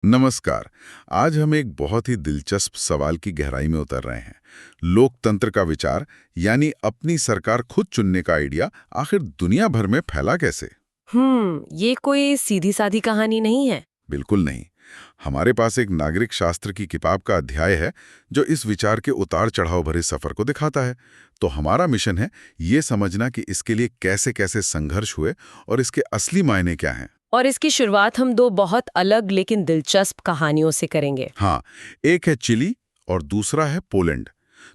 नमस्कार। आज हम एक बहुत ही दिलचस्प सवाल की गहराई में उतर रहे हैं। लोकतंत्र का विचार यानी अपनी सरकार खुद चुनने का आइडिया आखिर दुनिया भर में फैला कैसे? ये कोई सीधी सादी कहानी नहीं है। बिल्कुल नहीं। हमारे पास एक नागरिक शास्त्र की किताब का अध्याय है जो इस विचार के उतार चढ़ाव भरे सफर को दिखाता है। तो हमारा मिशन है ये समझना कि इसके लिए कैसे कैसे संघर्ष हुए और इसके असली मायने क्या हैं। और इसकी शुरुआत हम दो बहुत अलग लेकिन दिलचस्प कहानियों से करेंगे। हाँ, एक है चिली और दूसरा है पोलैंड।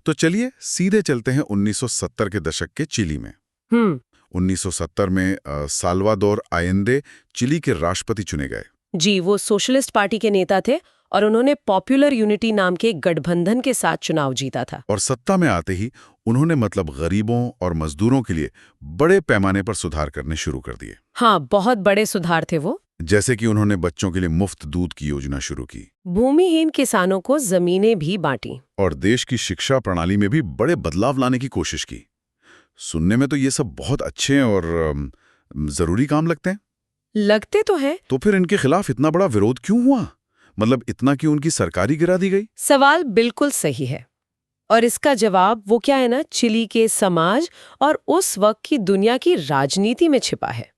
तो चलिए सीधे चलते हैं 1970 के दशक के चिली में। हम्म 1970 में साल्वादोर आयेंदे चिली के राष्ट्रपति चुने गए। जी, वो सोशलिस्ट पार्टी के नेता थे और उन्होंने पॉपुलर यूनिटी नाम के एक गठबंधन के साथ चुनाव जीता था। और सत्ता में आते ही उन्होंने गरीबों और मजदूरों के लिए बड़े पैमाने पर सुधार करने शुरू कर दिए। हाँ, बहुत बड़े सुधार थे वो। जैसे कि उन्होंने बच्चों के लिए मुफ्त दूध की योजना शुरू की भूमिहीन किसानों को जमीनें भी बांटी। और देश की शिक्षा प्रणाली में भी बड़े बदलाव लाने की कोशिश की। सुनने में तो ये सब बहुत अच्छे और जरूरी काम लगते हैं। लगते तो है। तो फिर इनके खिलाफ इतना बड़ा विरोध क्यों हुआ? इतना कि उनकी सरकारी गिरा दी गई? सवाल बिल्कुल सही है और इसका जवाब वो क्या है ना, चिली के समाज और उस वक्त की दुनिया की राजनीति में छिपा है।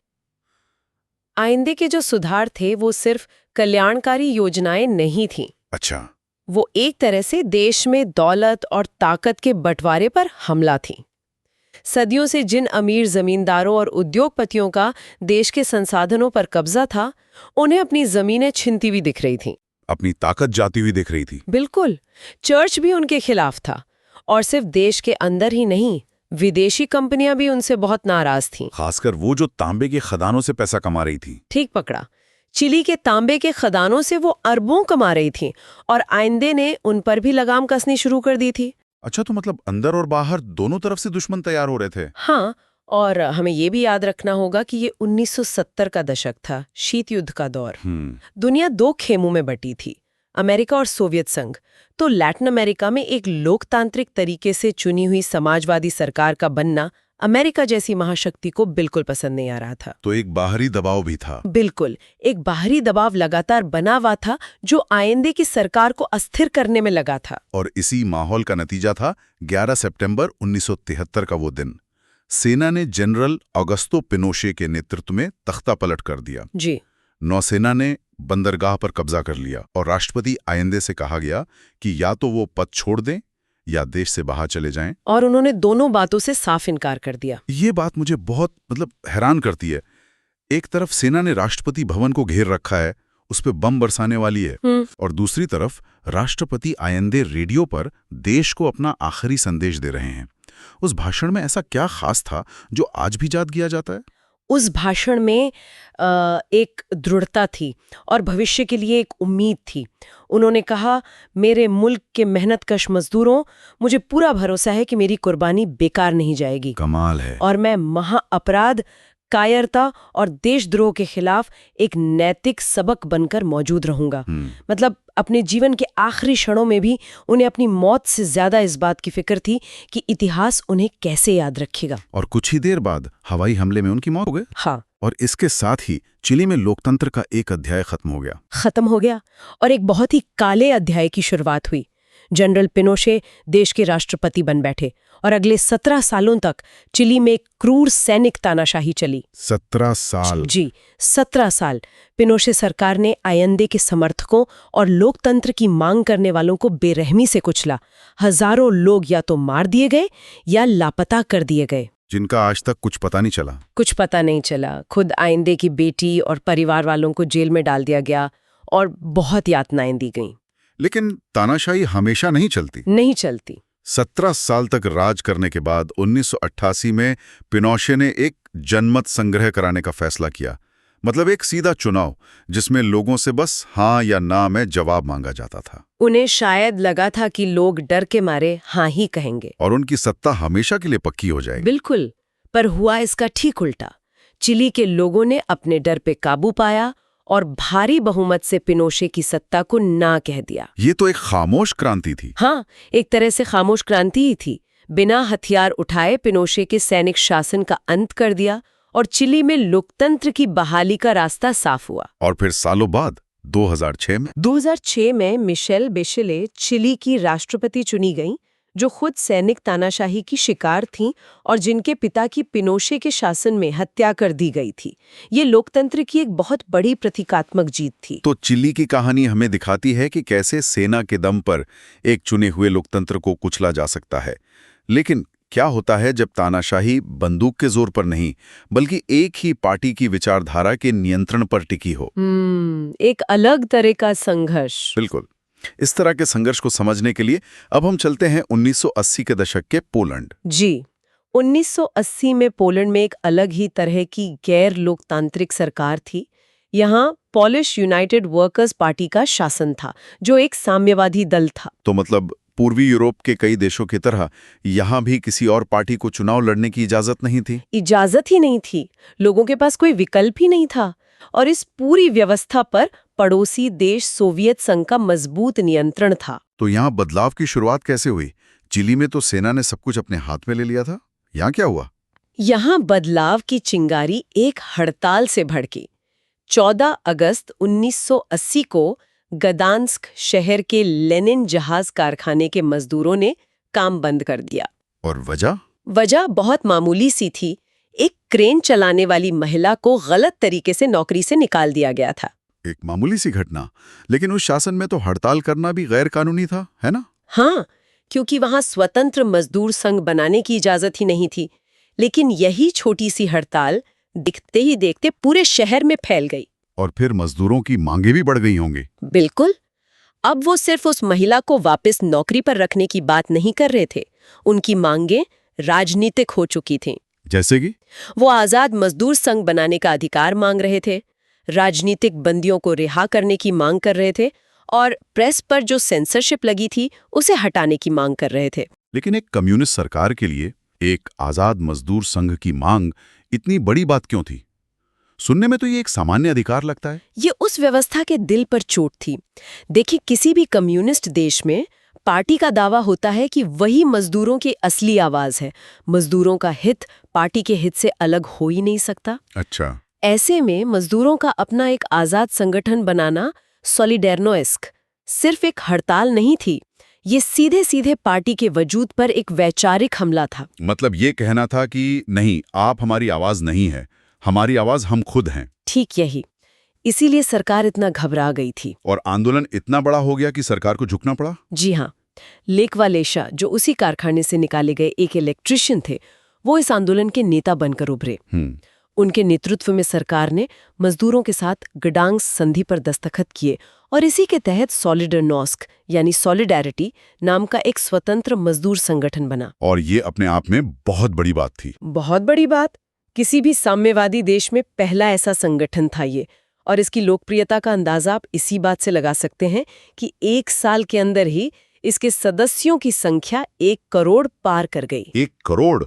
आइंदे के जो सुधार थे वो सिर्फ कल्याणकारी योजनाएं नहीं थीं। अच्छा। वो एक तरह से देश में दौलत और ताकत के बंटवारे पर हमला थी। सदियों से जिन अमीर जमींदारों और उद्योगपतियों का देश के संसाधनों पर कब्जा था, उन्हें अपनी जमीनें छिनती हुई दिख रही थीं। अपनी ताकत जाती हुई दिख रही थी। बिल्कुल। चर्च भी उनके खिलाफ था और सिर्फ देश के अंदर ही नहीं, विदेशी कंपनियां भी उनसे बहुत नाराज थीं। खासकर वो जो तांबे के खदानों से पैसा कमा रही थी। ठीक पकड़ा। चिली के तांबे के खदानों से वो अरबों कमा रही थी और आइंदे ने उन पर भी लगाम कसनी शुरू कर दी थी। अच्छा, तो अंदर और बाहर दोनों तरफ से दुश्मन तैयार हो रहे थे। हाँ, और हमें ये भी याद रखना होगा कि ये 1970 का दशक था, शीत युद्ध का दौर। दुनिया दो खेमों में बटी थी, अमेरिका और सोवियत संघ। तो लैटिन अमेरिका में एक लोकतांत्रिक तरीके से चुनी हुई समाजवादी सरकार का बनना अमेरिका जैसी महाशक्ति को बिल्कुल पसंद नहीं आ रहा था। तो एक बाहरी दबाव भी था। बिल्कुल, एक बाहरी दबाव लगातार बना हुआ था जो आइंदे की सरकार को अस्थिर करने में लगा था। और इसी माहौल का नतीजा था 11 सितंबर 1973 का वो दिन। सेना ने जनरल ऑगस्टो पिनोशे के नेतृत्व में तख्ता पलट कर दिया। जी। नौसेना ने बंदरगाह पर कब्जा कर लिया और राष्ट्रपति आयेंदे से कहा गया कि या तो वो पद छोड़ दें या देश से बाहर चले जाएं। और उन्होंने दोनों बातों से साफ इनकार कर दिया। ये बात मुझे बहुत हैरान करती है। एक तरफ सेना ने राष्ट्रपति भवन को घेर रखा है, उस पे बम बरसाने वाली है, और दूसरी तरफ राष्ट्रपति आयेंदे रेडियो पर देश को अपना आखिरी संदेश दे रहे हैं। उस भाषण में ऐसा क्या खास था जो आज भी याद किया जाता है? उस भाषण में एक दृढ़ता थी और भविष्य के लिए एक उम्मीद थी। उन्होंने कहा, मेरे मुल्क के मेहनतकश मजदूरों, मुझे पूरा भरोसा है कि मेरी कुर्बानी बेकार नहीं जाएगी। कमाल है। और मैं महाअपराध, कायरता और देशद्रोह के खिलाफ एक नैतिक सबक बनकर मौजूद रहूंगा। अपने जीवन के आखिरी क्षणों में भी उन्हें अपनी मौत से ज्यादा इस बात की फिक्र थी कि इतिहास उन्हें कैसे याद रखेगा। और कुछ ही देर बाद हवाई हमले में उनकी मौत हो गई। हाँ। और इसके साथ ही चिली में लोकतंत्र का एक अध्याय खत्म हो गया और एक बहुत ही काले अध्याय की शुरुआत हुई। जनरल पिनोशे देश के राष्ट्रपति बन बैठे और अगले 17 सालों तक चिली में क्रूर सैनिक तानाशाही चली। 17 साल? जी, 17 साल। पिनोशे सरकार ने आयेंदे के समर्थकों और लोकतंत्र की मांग करने वालों को बेरहमी से कुचला। हजारों लोग या तो मार दिए गए या लापता कर दिए गए, जिनका आज तक कुछ पता नहीं चला। खुद आइंदे की बेटी और परिवार वालों को जेल में डाल दिया गया और बहुत यातनाएं दी गईं। लेकिन तानाशाही हमेशा नहीं चलती। 17 साल तक राज करने के बाद 1988 में पिनोशे ने एक जनमत संग्रह कराने का फैसला किया। एक सीधा चुनाव जिसमें लोगों से बस हाँ या ना में जवाब मांगा जाता था। उन्हें शायद लगा था कि लोग डर के मारे हाँ ही कहेंगे और उनकी सत्ता हमेशा के लिए पक्की हो जाएगी। बिल्कुल, पर हुआ इसका ठीक उल्टा। चिली के लोगों ने अपने डर पे काबू पाया और भारी बहुमत से पिनोशे की सत्ता को ना कह दिया। ये तो एक खामोश क्रांति थी। हाँ, एक तरह से खामोश क्रांति ही थी। बिना हथियार उठाए पिनोशे के सैनिक शासन का अंत कर दिया और चिली में लोकतंत्र की बहाली का रास्ता साफ हुआ। और फिर सालों बाद 2006 में मिशेल बेशेले चिली की राष्ट्रपति चुनी गईं, जो खुद सैनिक तानाशाही की शिकार थीं और जिनके पिता की पिनोशे के शासन में हत्या कर दी गई थी। ये लोकतंत्र की एक बहुत बड़ी प्रतीकात्मक जीत थी। तो चिली की कहानी हमें दिखाती है कि कैसे सेना के दम पर एक चुने हुए लोकतंत्र को कुचला जा सकता है। लेकिन क्या होता है जब तानाशाही बंदूक के जोर पर नहीं, बल्कि एक ही पार्टी की विचारधारा के नियंत्रण पर टिकी हो? एक अलग तरह का संघर्ष। बिल्कुल। इस तरह के संघर्ष को समझने के लिए अब हम चलते हैं 1980 के दशक के पोलैंड। जी, 1980 में पोलैंड में एक अलग ही तरह की गैर लोकतांत्रिक सरकार थी। यहाँ पोलिश यूनाइटेड वर्कर्स पार्टी का शासन था, जो एक साम्यवादी दल था। तो मतलब पूर्वी यूरोप के कई देशों की तरह यहाँ भी किसी और पार्टी को चुनाव लड़ने की इजाजत नहीं थी? इजाजत ही नहीं थी, लोगों के पास कोई विकल्प ही नहीं था। और इस पूरी व्यवस्था पर पड़ोसी देश सोवियत संघ का मजबूत नियंत्रण था। तो यहाँ बदलाव की शुरुआत कैसे हुई? चिली में तो सेना ने सब कुछ अपने हाथ में ले लिया था, यहाँ क्या हुआ? यहाँ बदलाव की चिंगारी एक हड़ताल से भड़की। 14 अगस्त 1980 को गदांस्क शहर के लेनिन जहाज कारखाने के मजदूरों ने काम बंद कर दिया। और वजह? वजह बहुत मामूली सी थी। एक क्रेन चलाने वाली महिला को गलत तरीके से नौकरी से निकाल दिया गया था। एक मामूली सी घटना, लेकिन उस शासन में तो हड़ताल करना भी गैर कानूनी था, है ना? हाँ, क्योंकि वहां स्वतंत्र मजदूर संघ बनाने की इजाजत ही नहीं थी। लेकिन यही छोटी सी हड़ताल दिखते ही देखते पूरे शहर में फैल गई। और फिर मजदूरों की मांगे भी बढ़ गई होंगी। बिल्कुल। अब वो सिर्फ उस महिला को वापस नौकरी पर रखने की बात नहीं कर रहे थे, उनकी मांगे राजनीतिक हो चुकी थीं। जैसे कि? वो आजाद मजदूर संघ बनाने का अधिकार मांग रहे थे, राजनीतिक बंदियों को रिहा करने की मांग कर रहे थे और प्रेस पर जो सेंसरशिप लगी थी उसे हटाने की मांग कर रहे थे। लेकिन एक कम्युनिस्ट सरकार के लिए एक आजाद मजदूर संघ की मांग इतनी बड़ी बात क्यों थी? सुनने में तो ये एक सामान्य अधिकार लगता है। ये उस व्यवस्था के दिल पर चोट थी। देखिए, किसी भी कम्युनिस्ट देश में पार्टी का दावा होता है कि वही मजदूरों की असली आवाज है। मजदूरों का हित पार्टी के हित से अलग हो ही नहीं सकता। अच्छा। ऐसे में मजदूरों का अपना एक आजाद संगठन बनाना सॉलिडेरनोएस्क सिर्फ एक हड़ताल नहीं थी, ये सीधे सीधे पार्टी के वजूद पर एक वैचारिक हमला था। मतलब ये कहना था कि नहीं, आप हमारी आवाज नहीं है, हमारी आवाज हम खुद हैं। ठीक यही। इसीलिए सरकार इतना घबरा गई थी। और आंदोलन इतना बड़ा हो गया कि सरकार को झुकना पड़ा? जी हाँ। लेक वालेशा, जो उसी कारखाने से निकाले गए एक इलेक्ट्रिशियन थे, वो इस आंदोलन के नेता बनकर उभरे। उनके नेतृत्व में सरकार ने मजदूरों के साथ गडांस्क संधि पर दस्तखत किए और इसी के तहत सॉलिडरनोस्क यानी सॉलिडैरिटी नाम का एक स्वतंत्र मजदूर संगठन बना। और ये अपने आप में बहुत बड़ी बात थी। बहुत बड़ी बात। किसी भी साम्यवादी देश में पहला ऐसा संगठन था ये। और इसकी लोकप्रियता का अंदाजा आप इसी बात से लगा सकते हैं कि 1 साल के अंदर ही इसके सदस्यों की संख्या 1 करोड़ पार कर गई। 1 करोड़?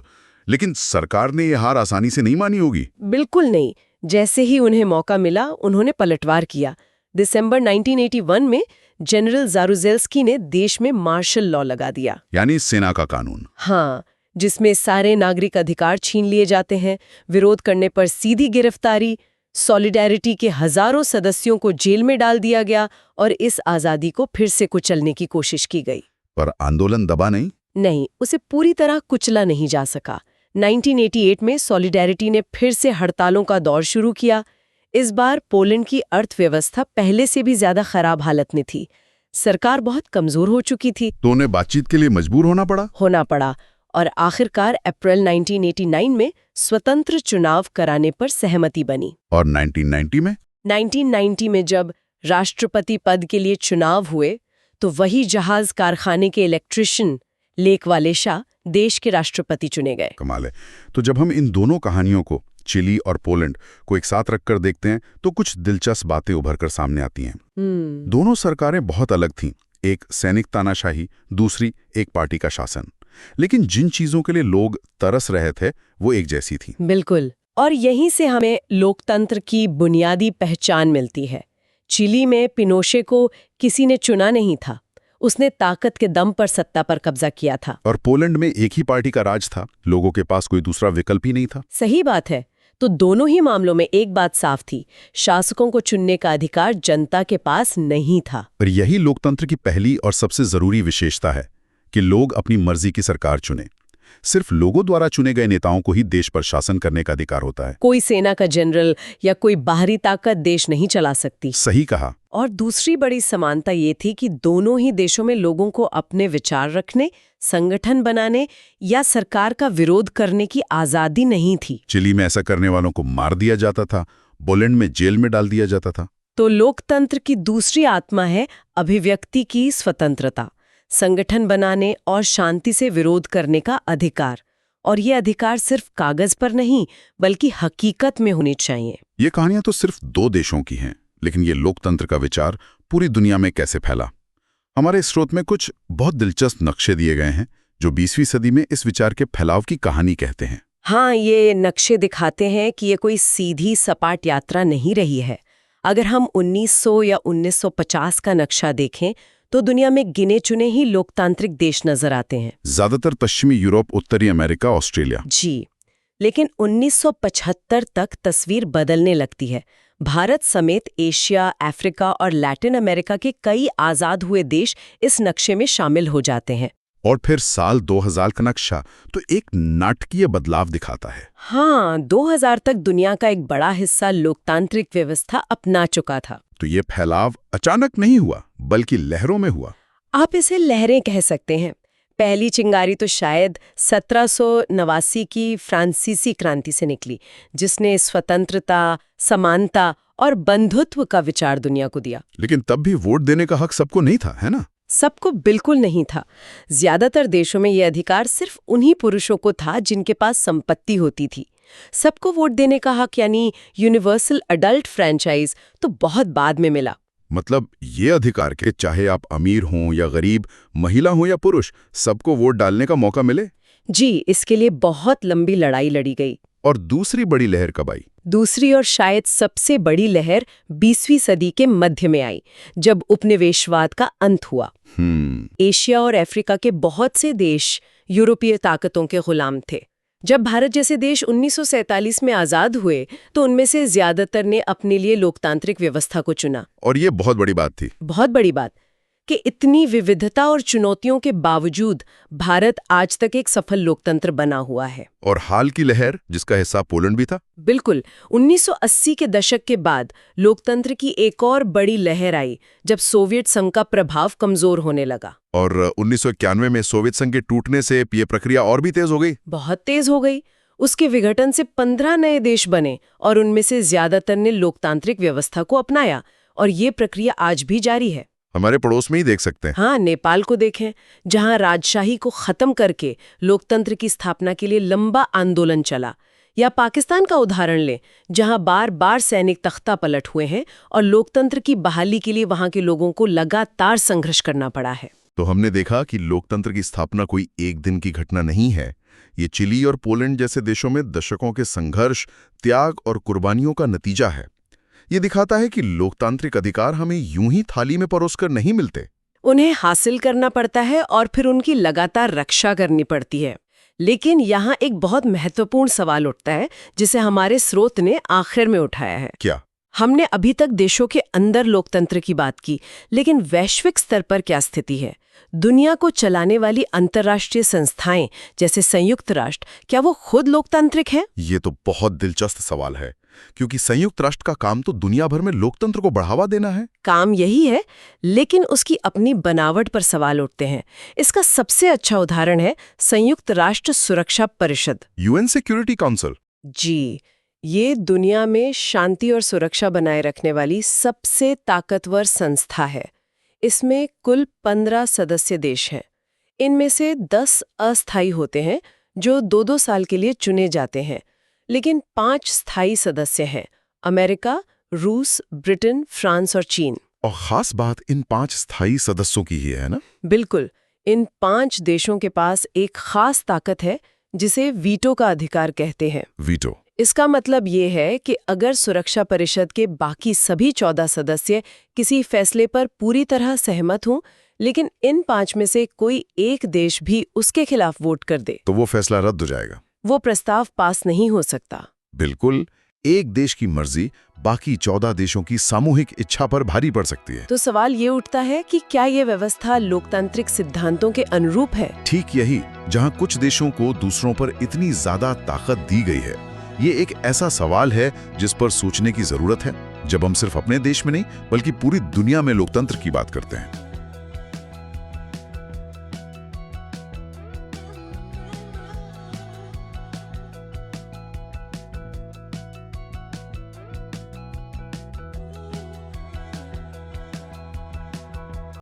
लेकिन सरकार ने यह हार आसानी से नहीं मानी होगी। बिल्कुल नहीं। जैसे ही उन्हें मौका मिला, उन्होंने पलटवार किया। दिसंबर 1981 में जनरल जारुजेल्स्की ने देश में मार्शल लॉ लगा दिया, यानी सेना का कानून। हाँ, जिसमें सारे नागरिक अधिकार छीन लिए जाते हैं, विरोध करने पर सीधी गिरफ्तारी, सॉलिडैरिटी के हजारों सदस्यों को जेल में डाल दिया गया और इस आजादी को फिर से कुचलने की कोशिश की गई। पर आंदोलन दबा नहीं? नहीं, उसे पूरी तरह कुचला नहीं जा सका। 1988 में सॉलिडैरिटी ने फिर से हड़तालों का दौर शुरू किया। इस बार पोलैंड की अर्थव्यवस्था पहले से भी ज्यादा खराब हालत में थी। सरकार बहुत कमजोर हो चुकी थी। तो उन्हें बातचीत के लिए मजबूर होना पड़ा और आखिरकार अप्रैल 1989 में स्वतंत्र चुनाव कराने पर सहमति बनी। और 1990 में जब राष्ट्रपति पद के लिए चुनाव हुए तो वही जहाज कारखाने के इलेक्ट्रिशियन लेक वालेशा देश के राष्ट्रपति चुने गए। कमाल है। तो जब हम इन दोनों कहानियों को, चिली और पोलैंड को एक साथ रखकर देखते हैं तो कुछ दिलचस्प बातें उभर कर सामने आती हैं। दोनों सरकारें बहुत अलग थीं, एक सैनिक तानाशाही, दूसरी एक पार्टी का शासन। लेकिन जिन चीजों के लिए लोग तरस रहे थे वो एक जैसी थी। बिल्कुल। और यहीं से हमें लोकतंत्र की बुनियादी पहचान मिलती है। चिली में पिनोशे को किसी ने चुना नहीं था, उसने ताकत के दम पर सत्ता पर कब्जा किया था। और पोलैंड में एक ही पार्टी का राज था, लोगों के पास कोई दूसरा विकल्प ही नहीं था। सही बात है। तो दोनों ही मामलों में एक बात साफ थी, शासकों को चुनने का अधिकार जनता के पास नहीं था। और यही लोकतंत्र की पहली और सबसे जरूरी विशेषता है कि लोग अपनी मर्जी की सरकार चुने। सिर्फ लोगों द्वारा चुने गए नेताओं को ही देश पर शासन करने का अधिकार होता है। कोई सेना का जनरल या कोई बाहरी ताकत देश नहीं चला सकती। सही कहा। और दूसरी बड़ी समानता ये थी कि दोनों ही देशों में लोगों को अपने विचार रखने, संगठन बनाने या सरकार का विरोध करने की आजादी नहीं थी। चिली में ऐसा करने वालों को मार दिया जाता था, पोलैंड में जेल में डाल दिया जाता था। तो लोकतंत्र की दूसरी आत्मा है अभिव्यक्ति की स्वतंत्रता, संगठन बनाने और शांति से विरोध करने का अधिकार। और ये अधिकार सिर्फ कागज पर नहीं बल्कि हकीकत में होनी चाहिए। ये कहानियां तो सिर्फ 2 देशों की हैं, लेकिन ये लोकतंत्र का विचार पूरी दुनिया में कैसे फैला। हमारे स्रोत में कुछ बहुत दिलचस्प नक्शे दिए गए हैं जो 20वीं सदी में इस विचार के फैलाव की कहानी कहते हैं। हाँ, ये नक्शे दिखाते हैं कि ये कोई सीधी सपाट यात्रा नहीं रही है। अगर हम 1900 या 1950 का नक्शा देखें तो दुनिया में गिने चुने ही लोकतांत्रिक देश नजर आते हैं। ज्यादातर पश्चिमी यूरोप, उत्तरी अमेरिका, ऑस्ट्रेलिया। जी, लेकिन 1975 तक तस्वीर बदलने लगती है। भारत समेत एशिया, अफ्रीका और लैटिन अमेरिका के कई आजाद हुए देश इस नक्शे में शामिल हो जाते हैं। और फिर साल 2000 का नक्शा तो एक नाटकीय बदलाव दिखाता है। हाँ, 2000 तक दुनिया का एक बड़ा हिस्सा लोकतांत्रिक व्यवस्था अपना चुका था। तो ये फैलाव अचानक नहीं हुआ बल्कि लहरों में हुआ। आप इसे लहरें कह सकते हैं। पहली चिंगारी तो शायद 1789 की फ्रांसीसी क्रांति से निकली, जिसने स्वतंत्रता, समानता और बंधुत्व का विचार दुनिया को दिया। लेकिन तब भी वोट देने का हक सबको नहीं था, है ना? सबको बिल्कुल नहीं था। ज्यादातर देशों में यह अधिकार सिर्फ उन्हीं पुरुषों को था जिनके पास संपत्ति होती थी। सबको वोट देने का हक यानी यूनिवर्सल अडल्ट फ्रेंचाइज तो बहुत बाद में मिला। मतलब ये अधिकार के चाहे आप अमीर हों या गरीब, महिला हों या पुरुष, सबको वोट डालने का मौका मिले। जी, इसके लिए बहुत लंबी लड़ाई लड़ी गई। और दूसरी बड़ी लहर कब आई? दूसरी और शायद सबसे बड़ी लहर 20वीं सदी के मध्य में आई, जब उपनिवेशवाद का अंत हुआ। एशिया और अफ्रीका के बहुत से देश यूरोपीय ताकतों के गुलाम थे। जब भारत जैसे देश 1947 में आजाद हुए तो उनमें से ज्यादातर ने अपने लिए लोकतांत्रिक व्यवस्था को चुना। और ये बहुत बड़ी बात थी। बहुत बड़ी बात कि इतनी विविधता और चुनौतियों के बावजूद भारत आज तक एक सफल लोकतंत्र बना हुआ है। और हाल की लहर, जिसका हिस्सा पोलैंड भी था? बिल्कुल। 1980 के दशक के बाद लोकतंत्र की एक और बड़ी लहर आई जब सोवियत संघ का प्रभाव कमजोर होने लगा। और 1991 में सोवियत संघ के टूटने से ये प्रक्रिया और भी तेज हो गई। बहुत तेज हो गई। उसके विघटन से 15 नए देश बने और उनमें से ज्यादातर ने लोकतांत्रिक व्यवस्था को अपनाया, और ये प्रक्रिया आज भी जारी है। हमारे पड़ोस में ही देख सकते हैं। हाँ, नेपाल को देखें, जहां राजशाही को खत्म करके लोकतंत्र की स्थापना के लिए लंबा आंदोलन चला। या पाकिस्तान का उदाहरण लें, जहां बार बार सैनिक तख्ता पलट हुए हैं और लोकतंत्र की बहाली के लिए वहां के लोगों को लगातार संघर्ष करना पड़ा है। तो हमने देखा कि लोकतंत्र की स्थापना कोई एक दिन की घटना नहीं है। ये चिली और पोलैंड जैसे देशों में दशकों के संघर्ष, त्याग और कुर्बानियों का नतीजा है। ये दिखाता है कि लोकतांत्रिक अधिकार हमें यूं ही थाली में परोसकर नहीं मिलते। उन्हें हासिल करना पड़ता है और फिर उनकी लगातार रक्षा करनी पड़ती है। लेकिन यहाँ एक बहुत महत्वपूर्ण सवाल उठता है जिसे हमारे स्रोत ने आखिर में उठाया है। क्या? हमने अभी तक देशों के अंदर लोकतंत्र की बात की, लेकिन वैश्विक स्तर पर क्या स्थिति है? दुनिया को चलाने वाली अंतर्राष्ट्रीय संस्थाएं जैसे संयुक्त राष्ट्र, क्या वो खुद लोकतांत्रिक हैं? ये तो बहुत दिलचस्प सवाल है, क्योंकि संयुक्त राष्ट्र का काम तो दुनिया भर में लोकतंत्र को बढ़ावा देना है। काम यही है, लेकिन उसकी अपनी बनावट पर सवाल उठते हैं। इसका सबसे अच्छा उदाहरण है संयुक्त राष्ट्र सुरक्षा परिषद, यूएन सिक्योरिटी काउंसिल। जी, ये दुनिया में शांति और सुरक्षा बनाए रखने वाली सबसे ताकतवर संस्था है। इसमें कुल 15 सदस्य देश हैं। इनमें से 10 अस्थायी होते हैं जो 2-2 साल के लिए चुने जाते हैं, लेकिन 5 स्थायी सदस्य हैं: अमेरिका, रूस, ब्रिटेन, फ्रांस और चीन। और खास बात इन 5 स्थायी सदस्यों की ही है ना? बिल्कुल। इन 5 देशों के पास एक खास ताकत है जिसे वीटो का अधिकार कहते हैं। वीटो? इसका मतलब ये है कि अगर सुरक्षा परिषद के बाकी सभी 14 सदस्य किसी फैसले पर पूरी तरह सहमत हों, लेकिन इन 5 में से कोई एक देश भी उसके खिलाफ वोट कर दे, तो वो फैसला रद्द हो जाएगा। वो प्रस्ताव पास नहीं हो सकता। बिल्कुल, एक देश की मर्जी बाकी 14 देशों की सामूहिक इच्छा पर भारी पड़ सकती है। तो सवाल ये उठता है कि क्या ये व्यवस्था लोकतांत्रिक सिद्धांतों के अनुरूप है? ठीक यही, जहां कुछ देशों को दूसरों पर इतनी ज्यादा ताकत दी गई है। ये एक ऐसा सवाल है जिस पर सोचने की जरूरत है, जब हम सिर्फ अपने देश में नहीं बल्कि पूरी दुनिया में लोकतंत्र की बात करते हैं।